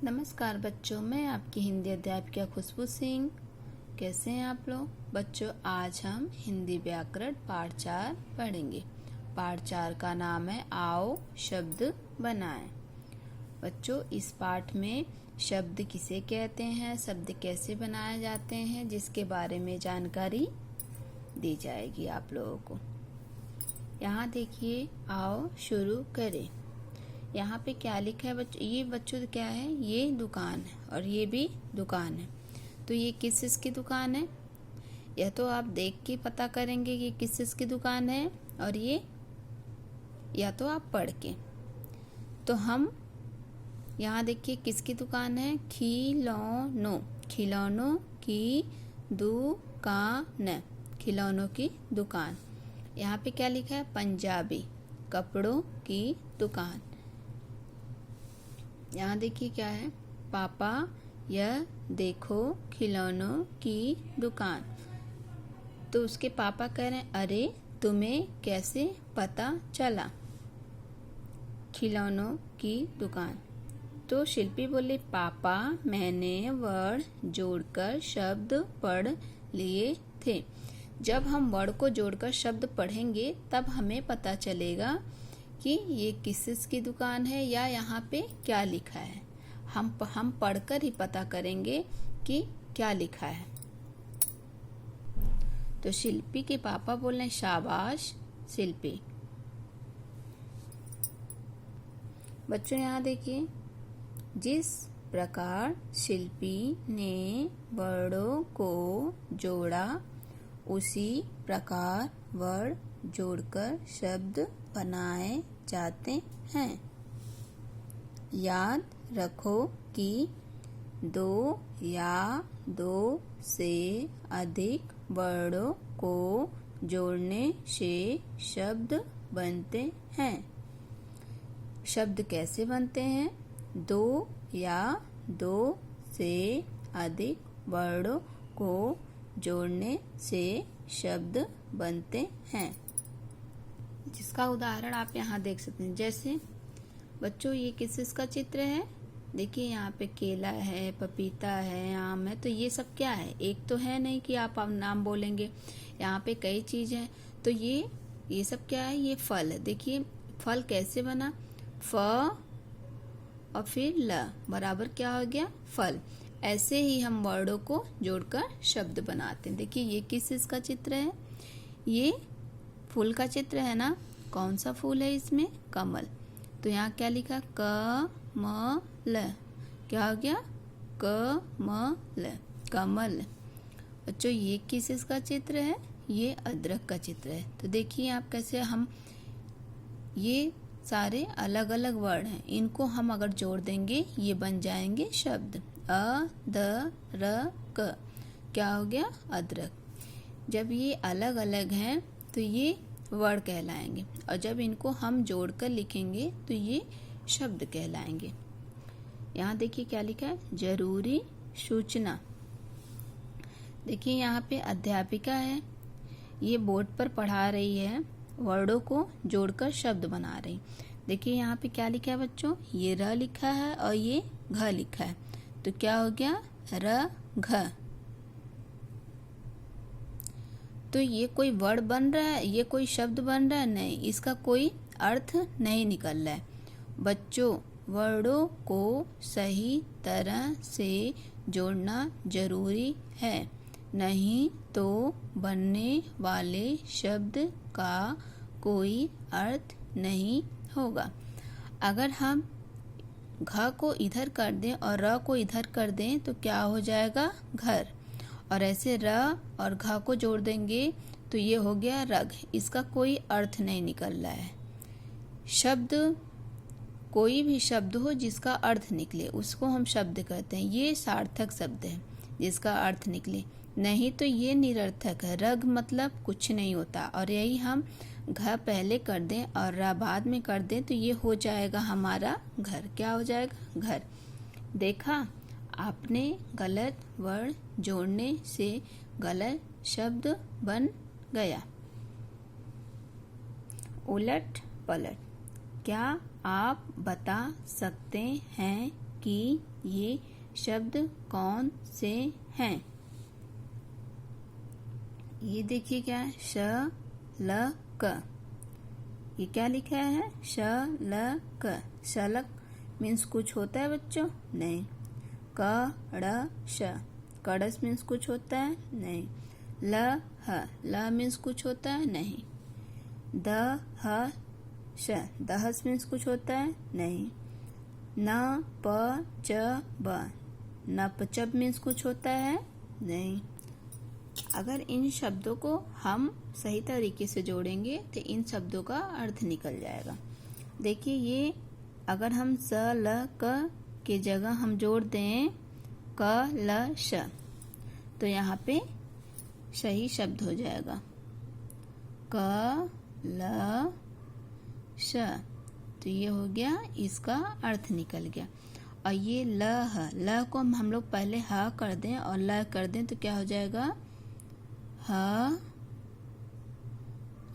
नमस्कार बच्चों, मैं आपकी हिंदी अध्यापिका खुशबू सिंह। कैसे हैं आप लोग बच्चों? आज हम हिंदी व्याकरण पाठ 4 पढ़ेंगे। पाठ 4 का नाम है आओ शब्द बनाएं। बच्चों, इस पाठ में शब्द किसे कहते हैं, शब्द कैसे बनाए जाते हैं, जिसके बारे में जानकारी दी जाएगी आप लोगों को। यहाँ देखिए, आओ शुरू करें। यहाँ पे क्या लिखा है बच्चों? ये बच्चों क्या है? ये दुकान है और ये भी दुकान है। तो ये किस चीज़ की दुकान है? यह तो आप देख के पता करेंगे कि किस चीज़ की दुकान है, और ये या तो आप पढ़ के। तो हम यहाँ देखिए किसकी दुकान है? खिलौनों, खिलौनों की दुकान, खिलौनों की दुकान। यहाँ पे क्या लिखा है? पंजाबी, कपड़ों की दुकान। यहाँ देखिए क्या है? पापा यह देखो खिलौनों की दुकान। तो उसके पापा कह रहे हैं, अरे तुम्हें कैसे पता चला? खिलौनों की दुकान। तो शिल्पी बोले, पापा मैंने वर्ड जोड़कर शब्द पढ़ लिए थे। जब हम वर्ड को जोड़कर शब्द पढ़ेंगे तब हमें पता चलेगा कि ये किस चीज़ की दुकान है या यहाँ पे क्या लिखा है। हम पढ़कर ही पता करेंगे कि क्या लिखा है। तो शिल्पी के पापा बोल रहे हैं, शाबाश शिल्पी। बच्चों यहाँ देखिए, जिस प्रकार शिल्पी ने वर्डों को जोड़ा उसी प्रकार वर्ड जोड़कर शब्द बनाए जाते हैं। याद रखो कि दो या दो से अधिक वर्डों को जोड़ने से शब्द बनते हैं। शब्द कैसे बनते हैं? दो या दो से अधिक वर्डों को जोड़ने से शब्द बनते हैं। जिसका उदाहरण आप यहाँ देख सकते हैं। जैसे बच्चों, ये किस चीज़ का चित्र है? देखिए यहाँ पे केला है, पपीता है, आम है। तो ये सब क्या है? एक तो है नहीं कि आप नाम बोलेंगे। यहाँ पे कई चीज़ है। तो ये सब क्या है? ये फल है। देखिए फल कैसे बना? फ और फिर ल बराबर क्या हो गया? फल। ऐसे ही हम वर्डों को जोड़कर शब्द बनाते हैं। देखिए ये किस चीज़ का चित्र है? ये फूल का चित्र है ना। कौन सा फूल है इसमें? कमल। तो यहाँ क्या लिखा? कमल। क्या हो गया? कमल, कमल। बच्चों ये किस चीज़ का चित्र है? ये अदरक का चित्र है। तो देखिए आप कैसे हम ये सारे अलग अलग वर्ड हैं, इनको हम अगर जोड़ देंगे ये बन जाएंगे शब्द। अ द र क। क्या हो गया? अदरक। जब ये अलग अलग हैं तो ये वर्ड कहलाएंगे, और जब इनको हम जोड़कर लिखेंगे तो ये शब्द कहलाएंगे। यहाँ देखिए क्या लिखा है? जरूरी सूचना। देखिए यहाँ पे अध्यापिका है, ये बोर्ड पर पढ़ा रही है, वर्डों को जोड़कर शब्द बना रही। देखिए यहाँ पे क्या लिखा है बच्चों? ये र लिखा है और ये घ लिखा है। तो क्या हो गया? र घ। तो ये कोई वर्ड बन रहा है, ये कोई शब्द बन रहा है? नहीं, इसका कोई अर्थ नहीं निकल रहा है। बच्चों वर्डों को सही तरह से जोड़ना जरूरी है, नहीं तो बनने वाले शब्द का कोई अर्थ नहीं होगा। अगर हम घ को इधर कर दें और र को इधर कर दें तो क्या हो जाएगा? घर। और ऐसे र और घ को जोड़ देंगे तो ये हो गया रग। इसका कोई अर्थ नहीं निकल रहा है। शब्द, कोई भी शब्द हो जिसका अर्थ निकले उसको हम शब्द कहते हैं। ये सार्थक शब्द है जिसका अर्थ निकले, नहीं तो ये निरर्थक है। रग मतलब कुछ नहीं होता। और यही हम घ पहले कर दें और र बाद में कर दें तो ये हो जाएगा हमारा घर। क्या हो जाएगा? घर। देखा आपने, गलत वर्ड जोड़ने से गलत शब्द बन गया। उलट पलट। क्या आप बता सकते हैं कि ये शब्द कौन से हैं। ये देखिए क्या है, श ल क। ये क्या लिखा है, श ल क। शलक मीन्स कुछ होता है बच्चों, नहीं। कड़श, कड़श मीन्स कुछ होता है, नहीं। ल मीन्स कुछ होता है, नहीं। दहश, दहस मीन्स कुछ होता है, नहीं। नपचब, नपचब मीन्स कुछ होता है, नहीं। अगर इन शब्दों को हम सही तरीके से जोड़ेंगे तो इन शब्दों का अर्थ निकल जाएगा। देखिए ये अगर हम स ल क के जगह हम जोड़ दें क ल श तो यहाँ पे सही शब्द हो जाएगा क ल श। तो ये हो गया, इसका अर्थ निकल गया। और ये ल को हम लोग पहले ह कर दें और ल कर दें तो क्या हो जाएगा, ह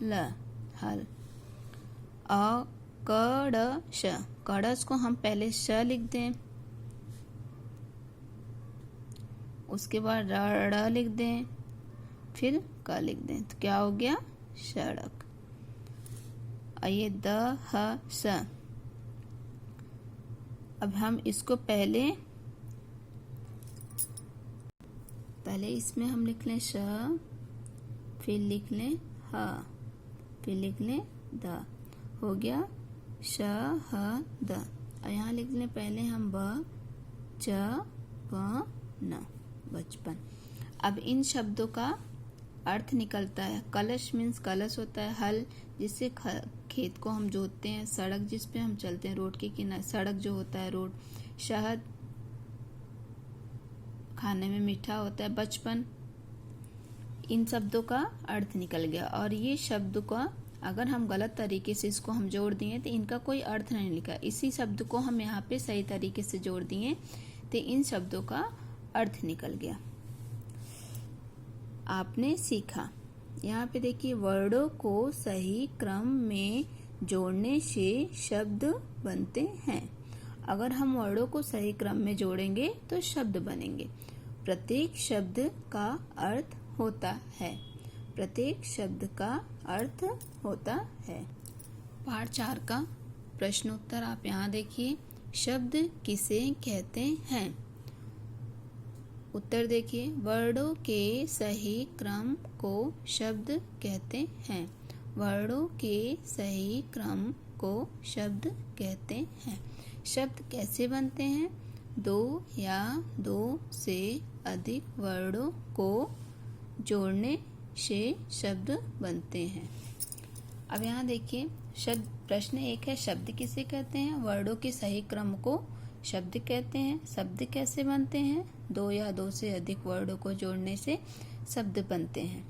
ल, हल। कड़श, कड़श को हम पहले श लिख दें, उसके बाद र लिख दें, फिर क लिख दें तो क्या हो गया, सड़क। और ये दहस, अब हम इसको पहले इसमें हम लिख लें श, फिर लिख लें ह, फिर लिख लें द, हो गया शहद। और यहाँ लिख लें पहले हम बचपन, बचपन। अब इन शब्दों का अर्थ निकलता है। कलश मीन्स कलश होता है हल, जिससे खेत को हम जोतते हैं। सड़क जिस पे हम चलते हैं, रोड के किनारे सड़क जो होता है, रोड। शहद खाने में मीठा होता है। बचपन, इन शब्दों का अर्थ निकल गया। और ये शब्द का अगर हम गलत तरीके से इसको हम जोड़ दिए तो इनका कोई अर्थ नहीं लिखा। इसी शब्द को हम यहाँ पे सही तरीके से जोड़ दिए तो इन शब्दों का अर्थ निकल गया। आपने सीखा, यहाँ पे देखिए वर्डों को सही क्रम में जोड़ने से शब्द बनते हैं। अगर हम वर्डों को सही क्रम में जोड़ेंगे तो शब्द बनेंगे। प्रत्येक शब्द का अर्थ होता है, प्रत्येक शब्द का अर्थ होता है। पाठ 4 का प्रश्नोत्तर आप यहाँ देखिए। शब्द किसे कहते हैं? उत्तर देखिए, वर्डों के सही क्रम को शब्द कहते हैं। वर्डों के सही क्रम को शब्द कहते हैं। शब्द कैसे बनते हैं? 2 या 2 से अधिक वर्डों को जोड़ने से शब्द बनते हैं। अब यहाँ देखिए, शब्द प्रश्न 1 है, शब्द किसे कहते हैं? वर्डों के सही क्रम को शब्द कहते हैं। शब्द कैसे बनते हैं? 2 या 2 से अधिक वर्डों को जोड़ने से शब्द बनते हैं।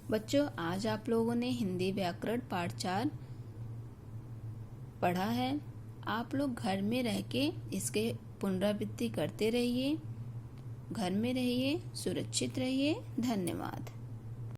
बच्चों, आज आप लोगों ने हिंदी व्याकरण पाठ 4 पढ़ा है। आप लोग घर में रह के इसके पुनरावृत्ति करते रहिए। घर में रहिए, सुरक्षित रहिए। धन्यवाद।